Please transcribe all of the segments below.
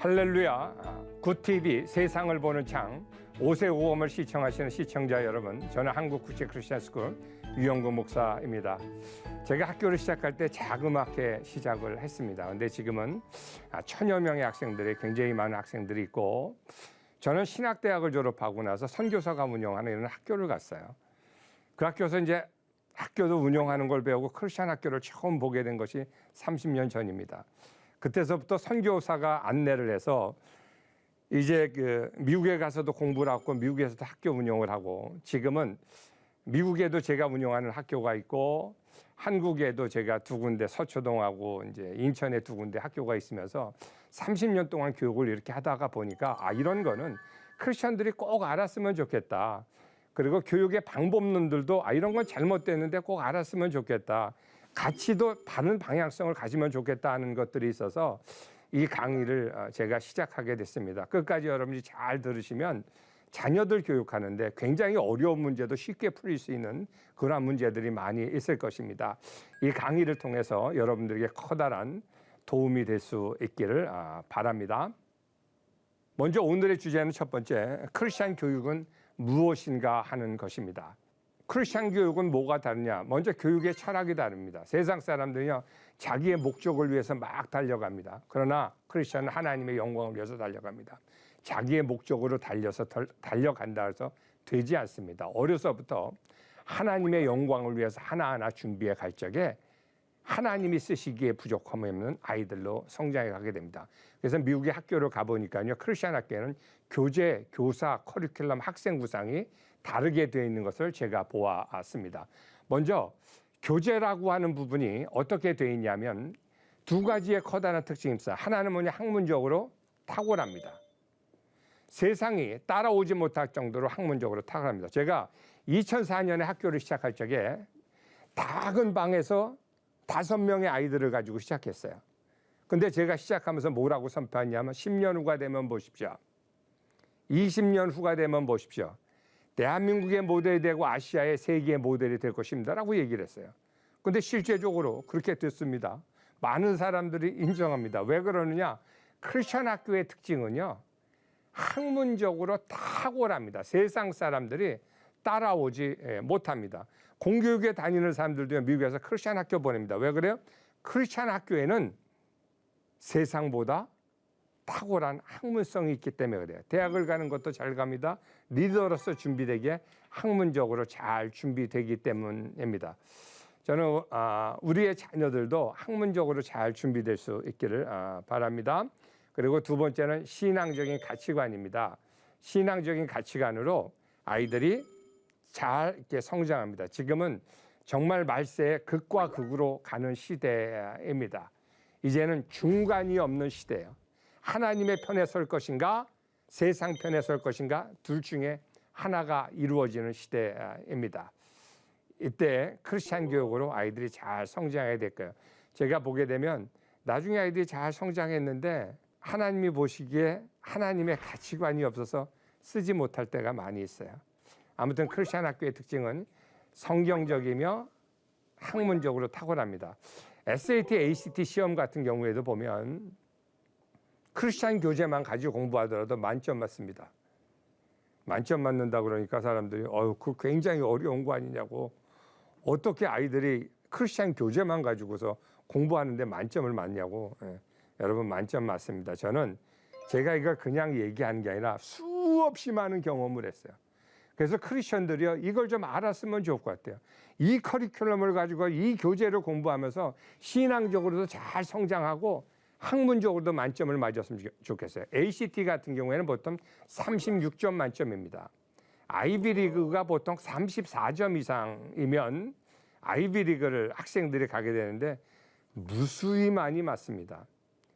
할렐루야, 굿TV 세상을 보는 창 5세 5엄을 시청하시는 시청자 여러분, 저는 한국국제 크리스천 스쿨 유영구 목사입니다. 제가 학교를 시작할 때 자그맣게 시작을 했습니다. 근데 지금은 천여 명의 학생들이, 굉장히 많은 학생들이 있고, 저는 신학대학을 졸업하고 나서 선교사가 운영하는 이런 학교를 갔어요. 그 학교에서 이제 학교도 운영하는 걸 배우고 크리스천 학교를 처음 보게 된 것이 30년 전입니다. 그때서부터 선교사가 안내를 해서 이제 미국에 가서도 공부를 하고 미국에서도 학교 운영을 하고, 지금은 미국에도 제가 운영하는 학교가 있고 한국에도 제가 두 군데, 서초동하고 이제 인천에 두 군데 학교가 있으면서 30년 동안 교육을 이렇게 하다가 보니까 이런 거는 크리스천들이 꼭 알았으면 좋겠다. 그리고 교육의 방법론들도 이런 건 잘못됐는데 꼭 알았으면 좋겠다. 가치도 다른 방향성을 가지면 좋겠다 하는 것들이 있어서 이 강의를 제가 시작하게 됐습니다. 끝까지 여러분이 잘 들으시면 자녀들 교육하는데 굉장히 어려운 문제도 쉽게 풀릴 수 있는 그런 문제들이 많이 있을 것입니다. 이 강의를 통해서 여러분들에게 커다란 도움이 될 수 있기를 바랍니다. 먼저 오늘의 주제는 첫 번째, 크리스천 교육은 무엇인가 하는 것입니다. 크리스천 교육은 뭐가 다르냐? 먼저 교육의 철학이 다릅니다. 세상 사람들은요, 자기의 목적을 위해서 막 달려갑니다. 그러나 크리스천은 하나님의 영광을 위해서 달려갑니다. 자기의 목적으로 달려간다 해서 되지 않습니다. 어려서부터 하나님의 영광을 위해서 하나하나 준비해 갈 적에 하나님이 쓰시기에 부족함이 없는 아이들로 성장해 가게 됩니다. 그래서 미국의 학교를 가보니까요, 크리스천 학교에는 교재, 교사, 커리큘럼, 학생 구상이 다르게 되어 있는 것을 제가 보았습니다. 먼저 교재라고 하는 부분이 어떻게 되어 있냐면 두 가지의 커다란 특징이 있어요. 하나는 뭐냐, 학문적으로 탁월합니다. 세상이 따라오지 못할 정도로 학문적으로 탁월합니다. 제가 2004년에 학교를 시작할 적에 작은 방에서 5명의 아이들을 가지고 시작했어요. 근데 제가 시작하면서 뭐라고 선포했냐면 10년 후가 되면 보십시오. 20년 후가 되면 보십시오. 대한민국의 모델이 되고 아시아의 세계의 모델이 될 것입니다 라고 얘기를 했어요. 근데 실제적으로 그렇게 됐습니다. 많은 사람들이 인정합니다. 왜 그러느냐? 크리스천 학교의 특징은요, 학문적으로 탁월합니다. 세상 사람들이 따라오지 못합니다. 공교육에 다니는 사람들도 미국에서 크리스천 학교 보냅니다. 왜 그래요? 크리스천 학교에는 세상보다 탁월한 학문성이 있기 때문에 그래요. 대학을 가는 것도 잘 갑니다. 리더로서 준비되기에 학문적으로 잘 준비되기 때문입니다. 저는 우리의 자녀들도 학문적으로 잘 준비될 수 있기를 바랍니다. 그리고 두 번째는 신앙적인 가치관입니다. 신앙적인 가치관으로 아이들이 잘 이렇게 성장합니다. 지금은 정말 말세에 극과 극으로 가는 시대입니다. 이제는 중간이 없는 시대예요. 하나님의 편에 설 것인가, 세상 편에 설 것인가, 둘 중에 하나가 이루어지는 시대입니다. 이때 크리스천 교육으로 아이들이 잘 성장해야 될 거예요. 제가 보게 되면 나중에 아이들이 잘 성장했는데 하나님이 보시기에 하나님의 가치관이 없어서 쓰지 못할 때가 많이 있어요. 아무튼 크리스천 학교의 특징은 성경적이며 학문적으로 탁월합니다. SAT, ACT 시험 같은 경우에도 보면 크리스천 교재만 가지고 공부하더라도 만점 맞습니다. 만점 맞는다 그러니까 사람들이 그거 굉장히 어려운 거 아니냐고, 어떻게 아이들이 크리스천 교재만 가지고서 공부하는데 만점을 맞냐고. 여러분, 만점 맞습니다. 저는 제가 이걸 그냥 얘기하는 게 아니라 수없이 많은 경험을 했어요. 그래서 크리스천들이요, 이걸 좀 알았으면 좋을 것 같아요. 이 커리큘럼을 가지고 이 교재를 공부하면서 신앙적으로도 잘 성장하고 학문적으로도 만점을 맞았으면 좋겠어요. ACT 같은 경우에는 보통 36점 만점입니다. 아이비리그가 보통 34점 이상이면 아이비리그를 학생들이 가게 되는데 무수히 많이 맞습니다.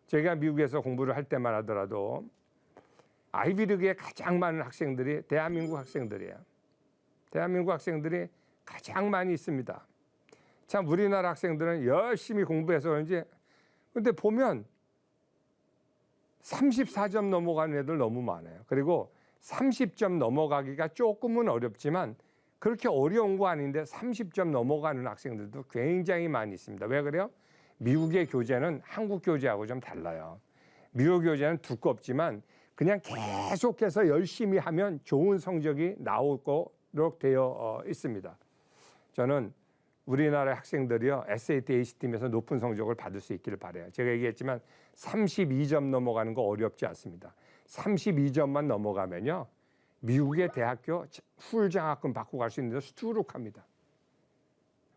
제가 미국에서 공부를 할 때만 하더라도 아이비리그에 가장 많은 학생들이 대한민국 학생들이에요. 대한민국 학생들이 가장 많이 있습니다. 참 우리나라 학생들은 열심히 공부해서 그런지, 근데 보면 34점 넘어가는 애들 너무 많아요. 그리고 30점 넘어가기가 조금은 어렵지만 그렇게 어려운 거 아닌데 30점 넘어가는 학생들도 굉장히 많이 있습니다. 왜 그래요? 미국의 교재는 한국 교재하고 좀 달라요. 미국 교재는 두껍지만 그냥 계속해서 열심히 하면 좋은 성적이 나오도록 되어 있습니다. 저는 우리나라 학생들이요, SAT, ACT에서 높은 성적을 받을 수 있기를 바라요. 제가 얘기했지만 32점 넘어가는 거 어렵지 않습니다. 32점만 넘어가면요, 미국의 대학교 풀장학금 받고 갈 수 있는데 수두룩합니다.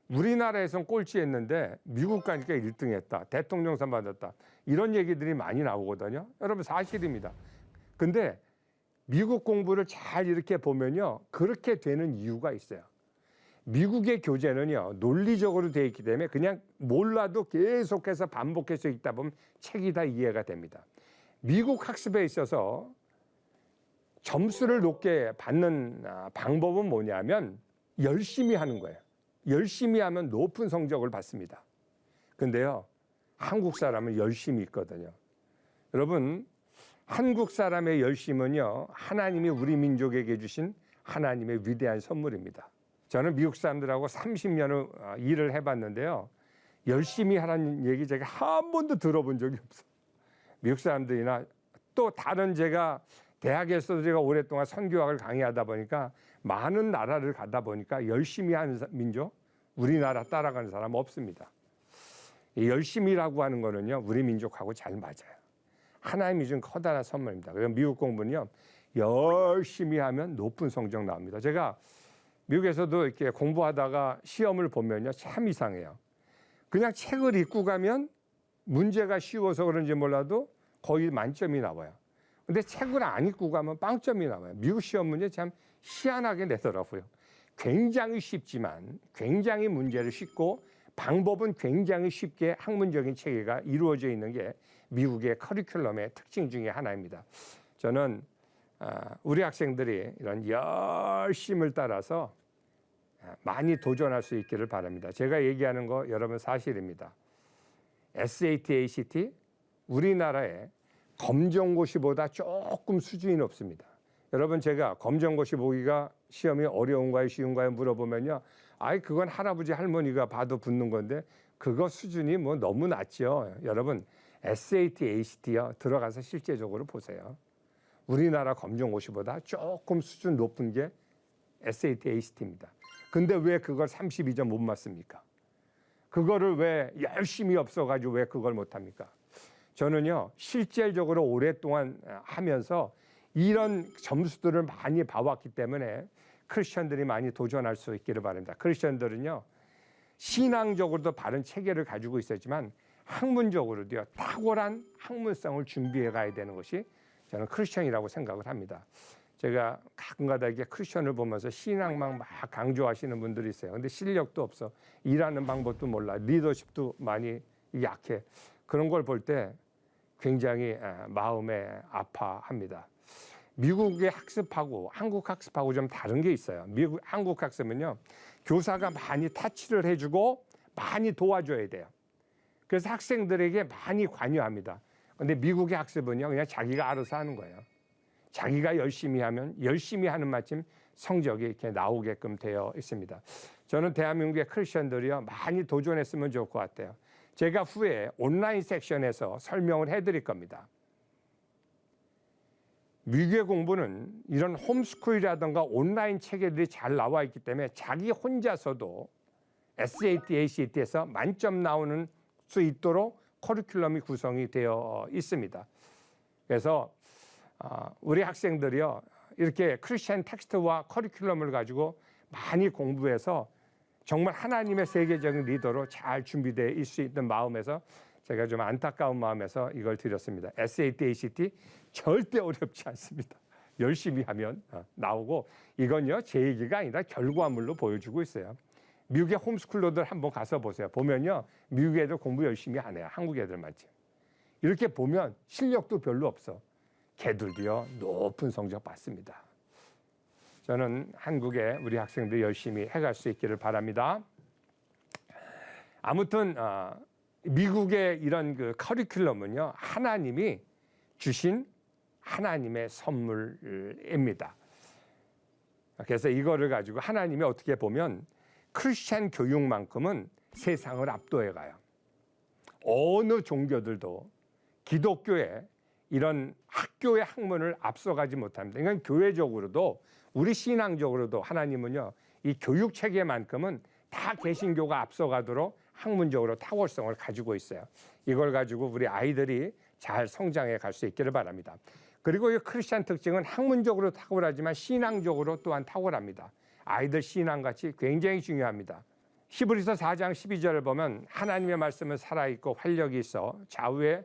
우리나라에선 꼴찌했는데 미국 가니까 1등 했다, 대통령상 받았다, 이런 얘기들이 많이 나오거든요. 여러분, 사실입니다. 근데 미국 공부를 잘 이렇게 보면요, 그렇게 되는 이유가 있어요. 미국의 교재는요, 논리적으로 되어 있기 때문에 그냥 몰라도 계속해서 반복해서 읽다 보면 책이 다 이해가 됩니다. 미국 학습에 있어서 점수를 높게 받는 방법은 뭐냐면 열심히 하는 거예요. 열심히 하면 높은 성적을 받습니다. 근데요, 한국 사람은 열심히 있거든요. 여러분, 한국 사람의 열심은요, 하나님이 우리 민족에게 주신 하나님의 위대한 선물입니다. 저는 미국 사람들하고 30년을 일을 해봤는데요, 열심히 하라는 얘기 제가 한 번도 들어본 적이 없어요. 미국 사람들이나 또 다른, 제가 대학에서도 제가 오랫동안 선교학을 강의하다 보니까 많은 나라를 가다 보니까 열심히 하는 민족, 우리나라 따라가는 사람 없습니다. 이 열심히라고 하는 거는요, 우리 민족하고 잘 맞아요. 하나님이 준 커다란 선물입니다. 그래서 미국 공부는요, 열심히 하면 높은 성적 나옵니다. 제가 미국에서도 이렇게 공부하다가 시험을 보면요, 참 이상해요. 그냥 책을 읽고 가면 문제가 쉬워서 그런지 몰라도 거의 만점이 나와요. 근데 책을 안 읽고 가면 빵점이 나와요. 미국 시험 문제 참 희한하게 내더라고요. 굉장히 쉽지만 굉장히 문제를 쉽고 방법은 굉장히 쉽게 학문적인 체계가 이루어져 있는 게 미국의 커리큘럼의 특징 중에 하나입니다. 저는 우리 학생들이 이런 열심을 따라서 많이 도전할 수 있기를 바랍니다. 제가 얘기하는 거 여러분 사실입니다. SAT, ACT 우리나라에 검정고시보다 조금 수준이 높습니다. 여러분, 제가 검정고시 보기가 시험이 어려운가요, 쉬운가요 물어보면요, 아이 그건 할아버지 할머니가 봐도 붙는 건데 그거 수준이 뭐 너무 낮죠. 여러분, SAT, ACT요, 들어가서 실제적으로 보세요. 우리나라 검정고시보다 조금 수준 높은 게 SAT, ACT입니다. 근데 왜 그걸 32점 못 맞습니까? 그거를 왜 열심히 없어가지고 왜 그걸 못합니까? 저는요, 실질적으로 오랫동안 하면서 이런 점수들을 많이 봐왔기 때문에 크리스천들이 많이 도전할 수 있기를 바랍니다. 크리스천들은요, 신앙적으로도 바른 체계를 가지고 있었지만 학문적으로도요, 탁월한 학문성을 준비해 가야 되는 것이 저는 크리스천이라고 생각을 합니다. 제가 가끔가다 이렇게 크리스천을 보면서 신앙만 막 강조하시는 분들이 있어요. 근데 실력도 없어. 일하는 방법도 몰라. 리더십도 많이 약해. 그런 걸 볼 때 굉장히 마음에 아파합니다. 미국의 학습하고 한국 학습하고 좀 다른 게 있어요. 한국 학습은요, 교사가 많이 타치를 해주고 많이 도와줘야 돼요. 그래서 학생들에게 많이 관여합니다. 근데 미국의 학습은요, 그냥 자기가 알아서 하는 거예요. 자기가 열심히 하면 열심히 하는 마침 성적이 이렇게 나오게끔 되어 있습니다. 저는 대한민국의 크리스천들이요, 많이 도전했으면 좋을 것 같아요. 제가 후에 온라인 섹션에서 설명을 해드릴 겁니다. 미국의 공부는 이런 홈스쿨이라든가 온라인 체계들이 잘 나와 있기 때문에 자기 혼자서도 SAT, ACT에서 만점 나오는 수 있도록 커리큘럼이 구성이 되어 있습니다. 그래서 우리 학생들이요, 이렇게 크리스천 텍스트와 커리큘럼을 가지고 많이 공부해서 정말 하나님의 세계적인 리더로 잘 준비되어 있을 수 있는 마음에서 제가 좀 안타까운 마음에서 이걸 드렸습니다. SAT, ACT 절대 어렵지 않습니다. 열심히 하면 나오고, 이건요, 제 얘기가 아니라 결과물로 보여주고 있어요. 미국의 홈스쿨러들 한번 가서 보세요. 보면요, 미국 애들 공부 열심히 안 해요. 한국 애들만큼. 이렇게 보면 실력도 별로 없어. 걔들도요, 높은 성적 받습니다. 저는 한국에 우리 학생들 열심히 해갈 수 있기를 바랍니다. 아무튼 미국의 이런 그 커리큘럼은요, 하나님이 주신 하나님의 선물입니다. 그래서 이거를 가지고 하나님이 어떻게 보면 크리스찬 교육만큼은 세상을 압도해 가요. 어느 종교들도 기독교에 이런 학교의 학문을 앞서가지 못합니다. 그러니까 교회적으로도 우리 신앙적으로도 하나님은요, 이 교육 체계만큼은 다 개신교가 앞서가도록 학문적으로 탁월성을 가지고 있어요. 이걸 가지고 우리 아이들이 잘 성장해 갈 수 있기를 바랍니다. 그리고 이 크리스찬 특징은 학문적으로 탁월하지만 신앙적으로 또한 탁월합니다. 아이들 신앙같이 굉장히 중요합니다. 히브리서 4장 12절을 보면 하나님의 말씀은 살아있고 활력이 있어 좌우에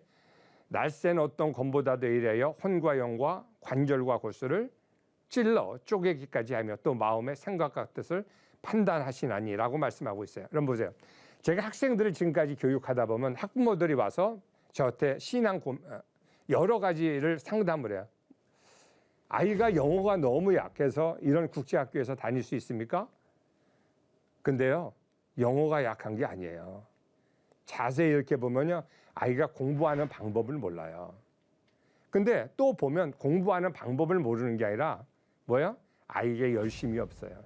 날쌘 어떤 검보다도 이래여 혼과 영과 관절과 골수를 찔러 쪼개기까지 하며 또 마음의 생각과 뜻을 판단하시나니라고 말씀하고 있어요. 여러분 보세요. 제가 학생들을 지금까지 교육하다 보면 학부모들이 와서 저한테 여러 가지를 상담을 해요. 아이가 영어가 너무 약해서 이런 국제학교에서 다닐 수 있습니까? 근데요, 영어가 약한 게 아니에요. 자세히 이렇게 보면요, 아이가 공부하는 방법을 몰라요. 근데 또 보면 공부하는 방법을 모르는 게 아니라 뭐예요? 아이에게 열심이 없어요.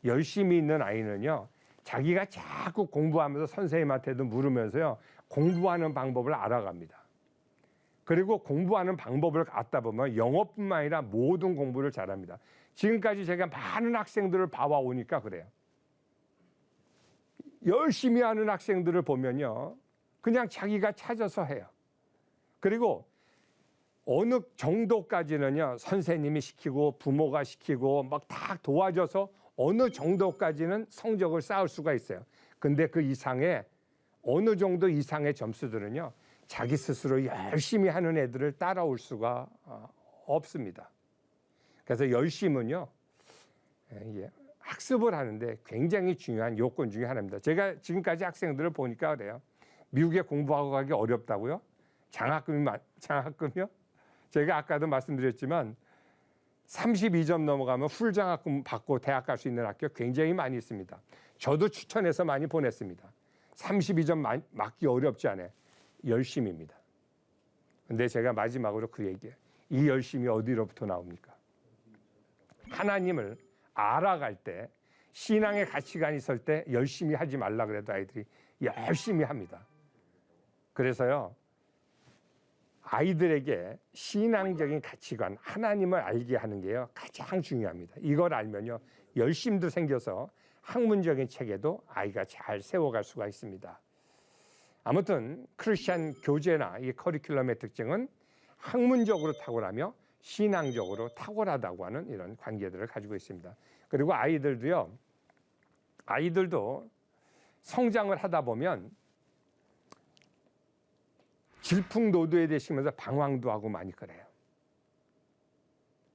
열심히 있는 아이는요, 자기가 자꾸 공부하면서 선생님한테도 물으면서요, 공부하는 방법을 알아갑니다. 그리고 공부하는 방법을 갖다 보면 영어뿐만 아니라 모든 공부를 잘합니다. 지금까지 제가 많은 학생들을 봐와오니까 그래요. 열심히 하는 학생들을 보면요, 그냥 자기가 찾아서 해요. 그리고 어느 정도까지는요, 선생님이 시키고 부모가 시키고 막 다 도와줘서 어느 정도까지는 성적을 쌓을 수가 있어요. 근데 그 이상의 어느 정도 이상의 점수들은요, 자기 스스로 열심히 하는 애들을 따라올 수가 없습니다. 그래서 열심은요, 학습을 하는데 굉장히 중요한 요건 중에 하나입니다. 제가 지금까지 학생들을 보니까 그래요. 미국에 공부하고 가기 어렵다고요? 장학금이요? 제가 아까도 말씀드렸지만 32점 넘어가면 풀장학금 받고 대학 갈 수 있는 학교 굉장히 많이 있습니다. 저도 추천해서 많이 보냈습니다. 32점 맞기 어렵지 않아요. 열심입니다. 근데 제가 마지막으로 그 얘기예요. 이 열심이 어디로부터 나옵니까? 하나님을 알아갈 때, 신앙의 가치관이 있을 때 열심히 하지 말라 그래도 아이들이 열심히 합니다. 그래서요, 아이들에게 신앙적인 가치관, 하나님을 알게 하는 게요, 가장 중요합니다. 이걸 알면요, 열심도 생겨서 학문적인 체계도 아이가 잘 세워갈 수가 있습니다. 아무튼 크리스찬 교재나 이 커리큘럼의 특징은 학문적으로 탁월하며 신앙적으로 탁월하다고 하는 이런 관계들을 가지고 있습니다. 그리고 아이들도 성장을 하다 보면 질풍노도에 되시면서 방황도 하고 많이 그래요.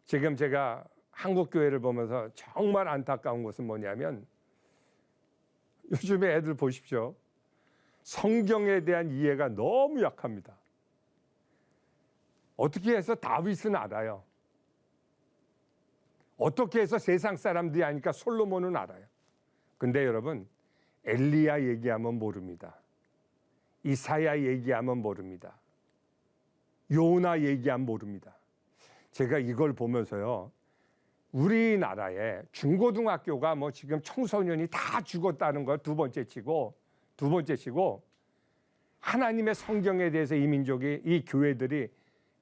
지금 제가 한국 교회를 보면서 정말 안타까운 것은 뭐냐면 요즘에 애들 보십시오. 성경에 대한 이해가 너무 약합니다. 어떻게 해서 다윗은 알아요. 어떻게 해서 세상 사람들이 아니까 솔로몬은 알아요. 근데 여러분, 엘리야 얘기하면 모릅니다. 이사야 얘기하면 모릅니다. 요나 얘기하면 모릅니다. 제가 이걸 보면서요, 우리나라에 중고등학교가 뭐 지금 청소년이 다 죽었다는 걸 두 번째 치고 하나님의 성경에 대해서 이 민족이, 이 교회들이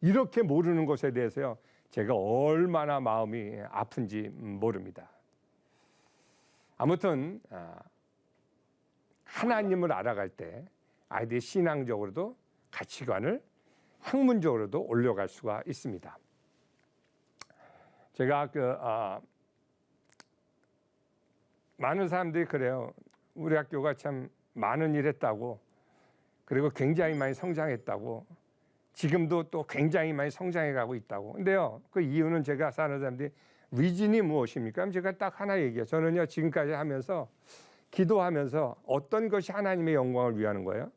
이렇게 모르는 것에 대해서요, 제가 얼마나 마음이 아픈지 모릅니다. 아무튼 하나님을 알아갈 때 아이들이 신앙적으로도 가치관을 학문적으로도 올려갈 수가 있습니다. 제가 많은 사람들이 그래요. 우리 학교가 참 많은 일 했다고, 그리고 굉장히 많이 성장했다고, 지금도 또 굉장히 많이 성장해 가고 있다고. 근데요, 그 이유는 제가 사는 사람들이 위진이 무엇입니까? 그럼 제가 딱 하나 얘기해요. 저는요, 지금까지 하면서 기도하면서 어떤 것이 하나님의 영광을 위하는 거예요?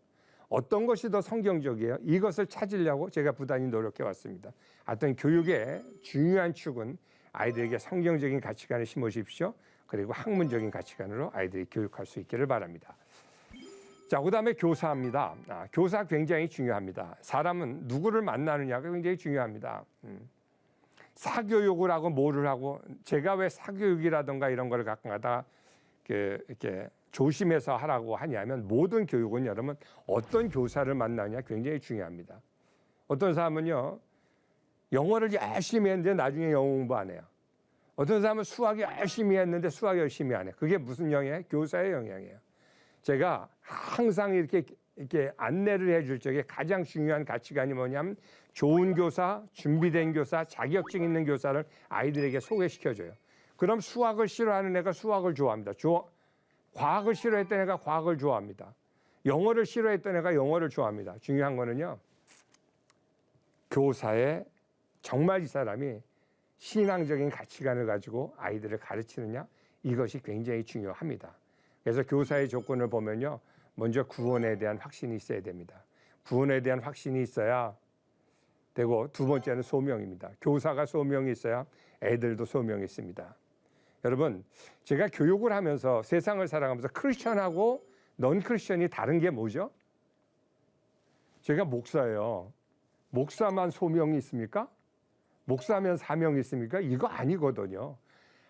어떤 것이 더 성경적이에요? 이것을 찾으려고 제가 부단히 노력해 왔습니다. 하여튼 교육의 중요한 축은 아이들에게 성경적인 가치관을 심으십시오. 그리고 학문적인 가치관으로 아이들이 교육할 수 있기를 바랍니다. 자, 그다음에 교사입니다. 교사 굉장히 중요합니다. 사람은 누구를 만나느냐가 굉장히 중요합니다. 사교육을 하고 뭐를 하고, 제가 왜 사교육이라든가 이런 걸 가끔 가다가 이렇게 조심해서 하라고 하냐면, 모든 교육은 여러분 어떤 교사를 만나느냐 굉장히 중요합니다. 어떤 사람은요, 영어를 열심히 했는데 나중에 영어 공부 안 해요. 어떤 사람은 수학 열심히 했는데 수학 열심히 안 해. 그게 무슨 영이에요? 교사의 영향이에요. 제가 항상 이렇게 안내를 해줄 적에 가장 중요한 가치관이 뭐냐면 좋은 교사, 준비된 교사, 자격증 있는 교사를 아이들에게 소개시켜줘요. 그럼 수학을 싫어하는 애가 수학을 좋아합니다. 과학을 싫어했던 애가 과학을 좋아합니다. 영어를 싫어했던 애가 영어를 좋아합니다. 중요한 거는요, 교사의 정말 이 사람이 신앙적인 가치관을 가지고 아이들을 가르치느냐, 이것이 굉장히 중요합니다. 그래서 교사의 조건을 보면요, 먼저 구원에 대한 확신이 있어야 됩니다. 구원에 대한 확신이 있어야 되고, 두 번째는 소명입니다. 교사가 소명이 있어야 애들도 소명이 있습니다. 여러분, 제가 교육을 하면서 세상을 살아가면서 크리스천하고 넌 크리스천이 다른 게 뭐죠? 제가 목사예요. 목사만 소명이 있습니까? 목사면 사명이 있습니까? 이거 아니거든요.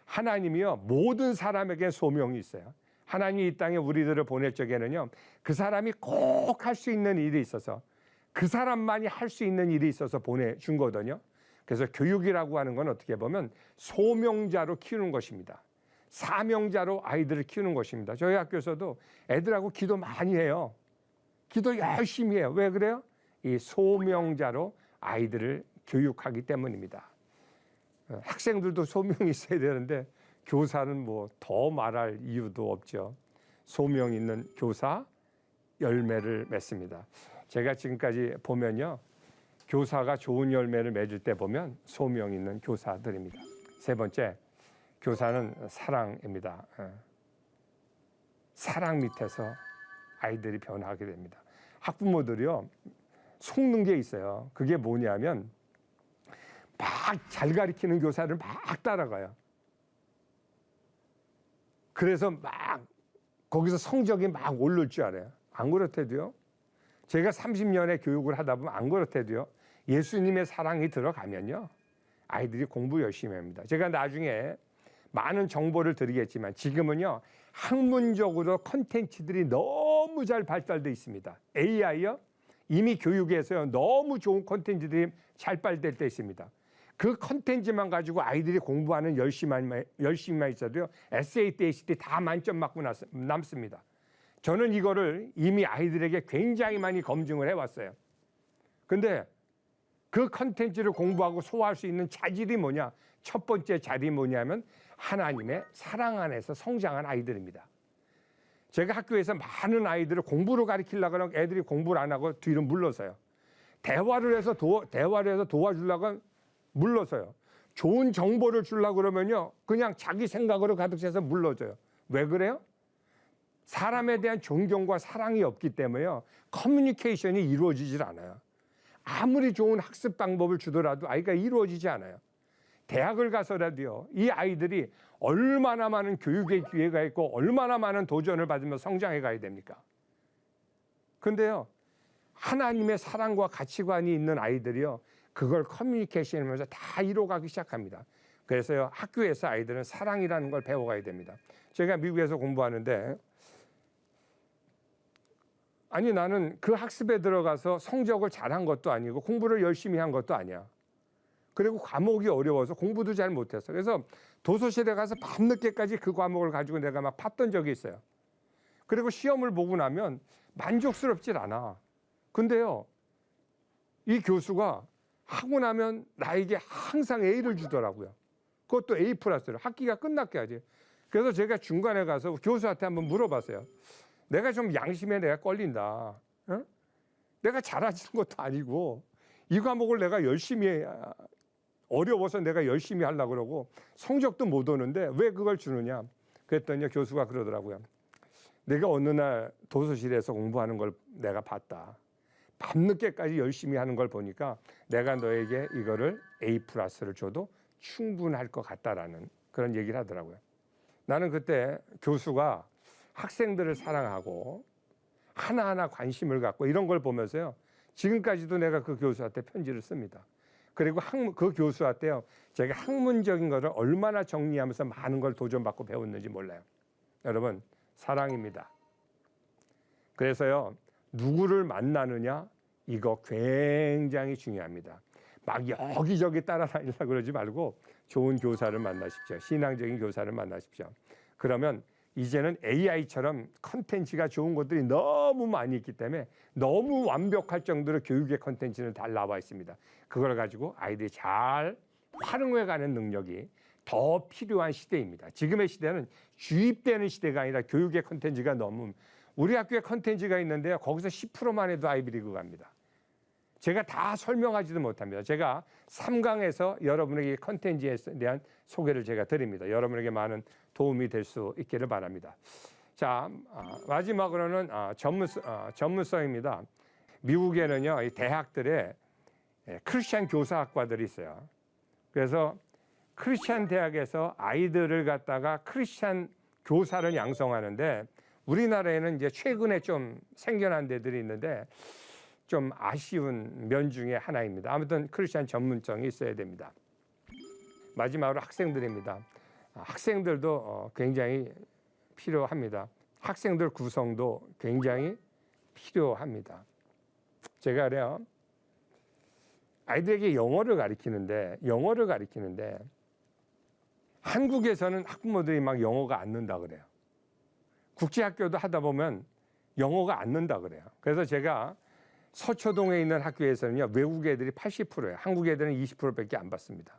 하나님이요, 모든 사람에게 소명이 있어요. 하나님이 이 땅에 우리들을 보낼 적에는요, 그 사람이 꼭 할 수 있는 일이 있어서, 그 사람만이 할 수 있는 일이 있어서 보내준 거거든요. 그래서 교육이라고 하는 건 어떻게 보면 소명자로 키우는 것입니다. 사명자로 아이들을 키우는 것입니다. 저희 학교에서도 애들하고 기도 많이 해요. 기도 열심히 해요. 왜 그래요? 이 소명자로 아이들을 교육하기 때문입니다. 학생들도 소명이 있어야 되는데 교사는 뭐 더 말할 이유도 없죠. 소명 있는 교사, 열매를 맺습니다. 제가 지금까지 보면요, 교사가 좋은 열매를 맺을 때 보면 소명 있는 교사들입니다. 세 번째, 교사는 사랑입니다. 사랑 밑에서 아이들이 변화하게 됩니다. 학부모들이요, 속는 게 있어요. 그게 뭐냐면 막 잘 가르치는 교사를 막 따라가요. 그래서 막 거기서 성적이 막 오를 줄 알아요. 안 그렇대도요. 제가 30년의 교육을 하다 보면 안 그렇대도요. 예수님의 사랑이 들어가면요, 아이들이 공부 열심히 합니다. 제가 나중에 많은 정보를 드리겠지만 지금은요, 학문적으로 컨텐츠들이 너무 잘 발달돼 있습니다. AI요, 이미 교육에서요, 너무 좋은 컨텐츠들이 잘 발달돼 있습니다. 그 컨텐츠만 가지고 아이들이 공부하는 열심히만 있어도요, SAT, ACT 다 만점 맞고 남습니다. 저는 이거를 이미 아이들에게 굉장히 많이 검증을 해왔어요. 근데 그 컨텐츠를 공부하고 소화할 수 있는 자질이 뭐냐? 첫 번째 자질이 뭐냐면 하나님의 사랑 안에서 성장한 아이들입니다. 제가 학교에서 많은 아이들을 공부로 가르치려고 하면 애들이 공부를 안 하고 뒤로 물러서요. 대화를 해서 도와주려고 하면 물러서요. 좋은 정보를 주려고 그러면요, 그냥 자기 생각으로 가득 차서 물러져요. 왜 그래요? 사람에 대한 존경과 사랑이 없기 때문에요, 커뮤니케이션이 이루어지질 않아요. 아무리 좋은 학습 방법을 주더라도 아이가 이루어지지 않아요. 대학을 가서라도요, 이 아이들이 얼마나 많은 교육의 기회가 있고 얼마나 많은 도전을 받으며 성장해 가야 됩니까? 근데요, 하나님의 사랑과 가치관이 있는 아이들이요, 그걸 커뮤니케이션하면서 다 이뤄가기 시작합니다. 그래서요, 학교에서 아이들은 사랑이라는 걸 배워가야 됩니다. 제가 미국에서 공부하는데, 아니 나는 그 학습에 들어가서 성적을 잘한 것도 아니고 공부를 열심히 한 것도 아니야. 그리고 과목이 어려워서 공부도 잘 못했어. 그래서 도서실에 가서 밤늦게까지 그 과목을 가지고 내가 막 팠던 적이 있어요. 그리고 시험을 보고 나면 만족스럽질 않아. 근데요, 이 교수가 하고 나면 나에게 항상 A를 주더라고요. 그것도 A 플러스를. 학기가 끝났게 하지. 그래서 제가 중간에 가서 교수한테 한번 물어봤어요. 내가 좀 양심에 내가 걸린다. 어? 내가 잘하는 것도 아니고 이 과목을 내가 열심히 어려워서 내가 열심히 하려고 그러고 성적도 못 오는데 왜 그걸 주느냐. 그랬더니 교수가 그러더라고요. 내가 어느 날 도서실에서 공부하는 걸 내가 봤다. 밤늦게까지 열심히 하는 걸 보니까 내가 너에게 이거를 A 플러스를 줘도 충분할 것 같다라는 그런 얘기를 하더라고요. 나는 그때 교수가 학생들을 사랑하고 하나하나 관심을 갖고 이런 걸 보면서요, 지금까지도 내가 그 교수한테 편지를 씁니다. 그리고 그 교수한테요, 제가 학문적인 거를 얼마나 정리하면서 많은 걸 도전받고 배웠는지 몰라요. 여러분, 사랑입니다. 그래서요, 누구를 만나느냐, 이거 굉장히 중요합니다. 막 여기저기 따라다니려고 그러지 말고 좋은 교사를 만나십시오. 신앙적인 교사를 만나십시오. 그러면 이제는 AI처럼 컨텐츠가 좋은 것들이 너무 많이 있기 때문에 너무 완벽할 정도로 교육의 컨텐츠는 다 나와 있습니다. 그걸 가지고 아이들이 잘 활용해가는 능력이 더 필요한 시대입니다. 지금의 시대는 주입되는 시대가 아니라 교육의 컨텐츠가 너무, 우리 학교에 컨텐츠가 있는데요, 거기서 10%만 해도 아이비리그 갑니다. 제가 다 설명하지도 못합니다. 제가 3강에서 여러분에게 컨텐츠에 대한 소개를 제가 드립니다. 여러분에게 많은 도움이 될 수 있기를 바랍니다. 자, 마지막으로는 전문성입니다. 미국에는요, 이 대학들에 크리스찬 교사학과들이 있어요. 그래서 크리스찬 대학에서 아이들을 갖다가 크리스찬 교사를 양성하는데, 우리나라에는 이제 최근에 좀 생겨난 데들이 있는데 좀 아쉬운 면 중에 하나입니다. 아무튼 크리스찬 전문성이 있어야 됩니다. 마지막으로 학생들입니다. 학생들도 굉장히 필요합니다. 학생들 구성도 굉장히 필요합니다. 제가 그래요, 아이들에게 영어를 가르치는데 한국에서는 학부모들이 막 영어가 안 는다 그래요. 국제학교도 하다 보면 영어가 안 는다 그래요. 그래서 제가 서초동에 있는 학교에서는요, 외국 애들이 80%예요. 한국 애들은 20%밖에 안 받습니다.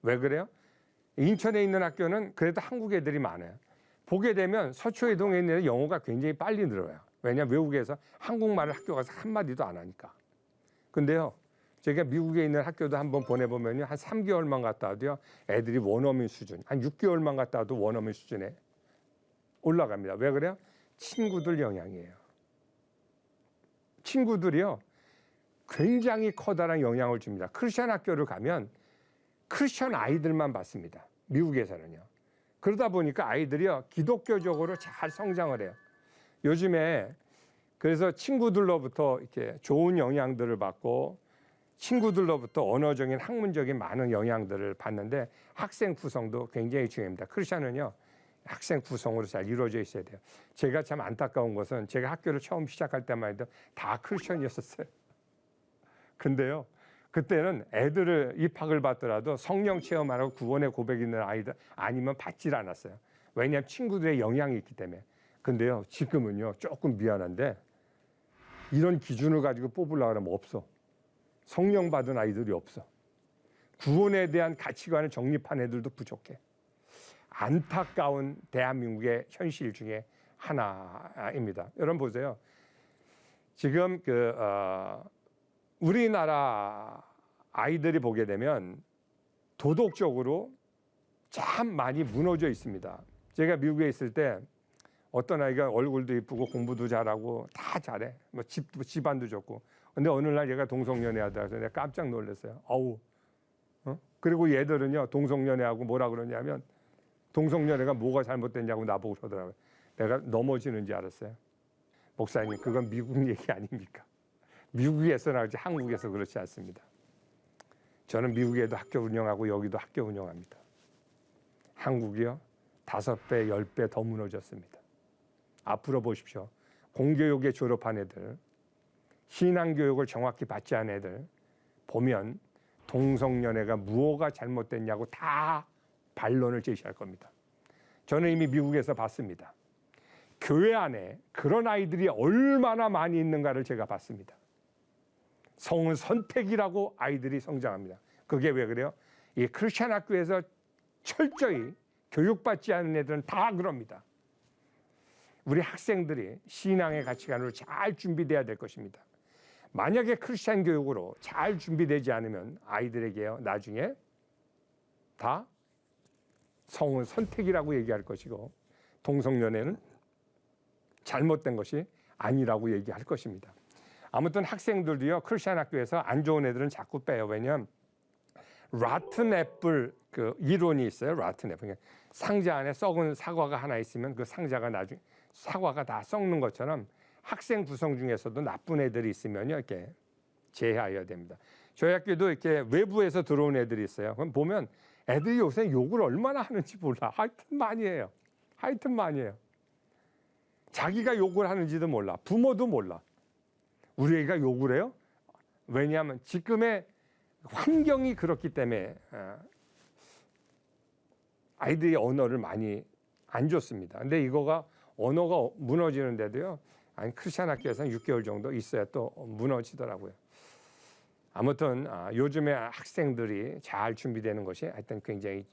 왜 그래요? 인천에 있는 학교는 그래도 한국 애들이 많아요. 보게 되면 서초동에 있는 애들 영어가 굉장히 빨리 늘어요. 왜냐하면 외국에서 한국말을 학교 가서 한마디도 안 하니까. 근데요, 제가 미국에 있는 학교도 한번 보내보면요, 한 3개월만 갔다 와도요, 애들이 원어민 수준, 한 6개월만 갔다 와도 원어민 수준에 올라갑니다. 왜 그래요? 친구들 영향이에요. 친구들이요, 굉장히 커다란 영향을 줍니다. 크리스천 학교를 가면 크리스천 아이들만 받습니다. 미국에서는요. 그러다 보니까 아이들이요, 기독교적으로 잘 성장을 해요. 요즘에 그래서 친구들로부터 이렇게 좋은 영향들을 받고 친구들로부터 언어적인 학문적인 많은 영향들을 받는데 학생 구성도 굉장히 중요합니다. 크리스천은요, 학생 구성으로 잘 이루어져 있어야 돼요. 제가 참 안타까운 것은 제가 학교를 처음 시작할 때만 해도 다 크리스천이었어요. 근데요, 그때는 애들을 입학을 받더라도 성령 체험하라고 구원의 고백 있는 아이들 아니면 받질 않았어요. 왜냐하면 친구들의 영향이 있기 때문에. 근데요, 지금은요, 조금 미안한데 이런 기준을 가지고 뽑으려고 하면 없어. 성령 받은 아이들이 없어. 구원에 대한 가치관을 정립한 애들도 부족해. 안타까운 대한민국의 현실 중에 하나입니다. 여러분 보세요. 지금 우리나라 아이들이 보게 되면 도덕적으로 참 많이 무너져 있습니다. 제가 미국에 있을 때 어떤 아이가 얼굴도 이쁘고 공부도 잘하고 다 잘해. 뭐 집안도 좋고. 근데 어느 날 얘가 동성연애 하다가 내가 깜짝 놀랐어요. 어우. 그리고 얘들은요, 동성연애하고 뭐라 그러냐면 동성연애가 뭐가 잘못됐냐고 나보고 그러더라고요. 내가 넘어지는 줄 알았어요. 목사님, 그건 미국 얘기 아닙니까? 미국에서나 그렇지 한국에서 그렇지 않습니다. 저는 미국에도 학교 운영하고 여기도 학교 운영합니다. 한국이요, 5배, 10배 더 무너졌습니다. 앞으로 보십시오. 공교육에 졸업한 애들, 신앙교육을 정확히 받지 않은 애들 보면 동성연애가 무엇가 잘못됐냐고 다 반론을 제시할 겁니다. 저는 이미 미국에서 봤습니다. 교회 안에 그런 아이들이 얼마나 많이 있는가를 제가 봤습니다. 성은 선택이라고 아이들이 성장합니다. 그게 왜 그래요? 이 크리스천 학교에서 철저히 교육받지 않은 애들은 다 그럽니다. 우리 학생들이 신앙의 가치관으로 잘 준비돼야 될 것입니다. 만약에 크리스천 교육으로 잘 준비되지 않으면 아이들에게요, 나중에 다 성은 선택이라고 얘기할 것이고 동성연애는 잘못된 것이 아니라고 얘기할 것입니다. 아무튼 학생들도요, 크리스천 학교에서 안 좋은 애들은 자꾸 빼요. 왜냐하면 라튼 애플 그 이론이 있어요. 라튼 애플. 상자 안에 썩은 사과가 하나 있으면 그 상자가 나중에 사과가 다 썩는 것처럼 학생 구성 중에서도 나쁜 애들이 있으면요, 이렇게 제하해야 됩니다. 저희 학교도 이렇게 외부에서 들어온 애들이 있어요. 그럼 보면 애들이 요새 욕을 얼마나 하는지 몰라. 하여튼 많이 해요. 자기가 욕을 하는지도 몰라. 부모도 몰라. 우리 애가 욕을 해요? 왜냐하면 지금의 환경이 그렇기 때문에 아이들이 언어를 많이 안 줬습니다. 근데 이거가 언어가 무너지는데도요. 아니 크리스천 학교에서는 6개월 정도 있어야 또 무너지더라고요. 아무튼 요즘에 학생들이 잘 준비되는 것이 하여튼 굉장히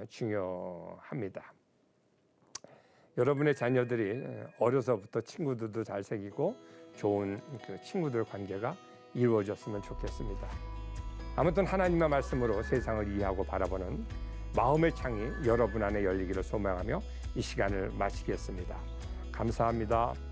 중요합니다. 여러분의 자녀들이 어려서부터 친구들도 잘 사귀고 좋은 그 친구들 관계가 이루어졌으면 좋겠습니다. 아무튼 하나님의 말씀으로 세상을 이해하고 바라보는 마음의 창이 여러분 안에 열리기를 소망하며 이 시간을 마치겠습니다. 감사합니다.